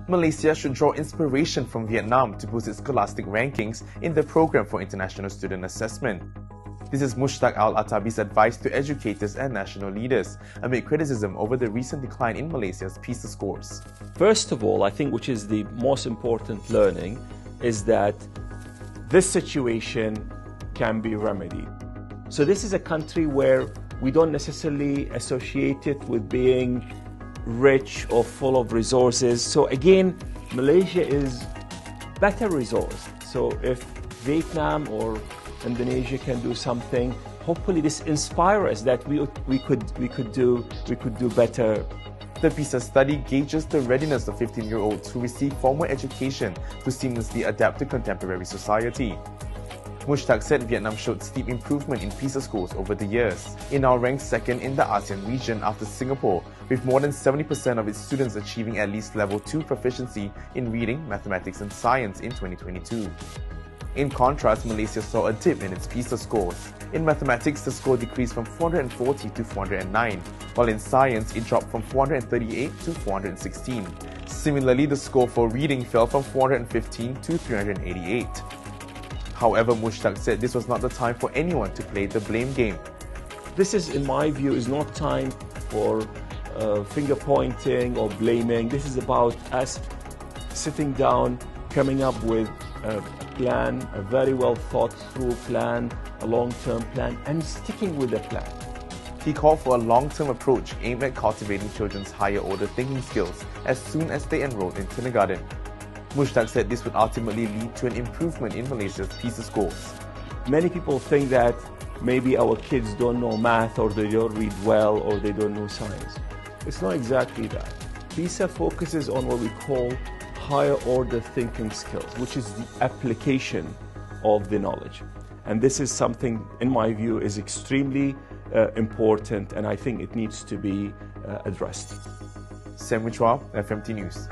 Malaysia should draw inspiration from Vietnam to boost its scholastic rankings in the Programme for International Student Assessment. This is Mushtaq Al-Atabi's advice to educators and national leaders amid criticism over the recent decline in Malaysia's PISA scores. First of all, I think which is the most important learning is that this situation can be remedied. So this is a country where we don't necessarily associate it with being rich or full of resources. So again, Malaysia is better resourced. So if Vietnam or Indonesia can do something, hopefully this inspires us that we could do better. The PISA study gauges the readiness of 15-year-olds who receive formal education to seamlessly adapt to contemporary society. Mushtaq said Vietnam showed steep improvement in PISA scores over the years, and now ranks second in the ASEAN region after Singapore, with more than 70% of its students achieving at least level 2 proficiency in reading, mathematics and science in 2022. In contrast, Malaysia saw a dip in its PISA scores. In mathematics, the score decreased from 440 to 409, while in science, it dropped from 438 to 416. Similarly, the score for reading fell from 415 to 388. However, Mushtaq said this was not the time for anyone to play the blame game. This is, in my view, is not time for finger pointing or blaming. This is about us sitting down, coming up with a plan, a very well thought through plan, a long-term plan, and sticking with the plan. He called for a long-term approach aimed at cultivating children's higher-order thinking skills as soon as they enrolled in kindergarten. Mushtaq said this would ultimately lead to an improvement in Malaysia's PISA scores. Many people think that maybe our kids don't know math, or they don't read well, or they don't know science. It's not exactly that. PISA focuses on what we call higher order thinking skills, which is the application of the knowledge. And this is something, in my view, is extremely important, and I think it needs to be addressed. Sam Wichwa, FMT News.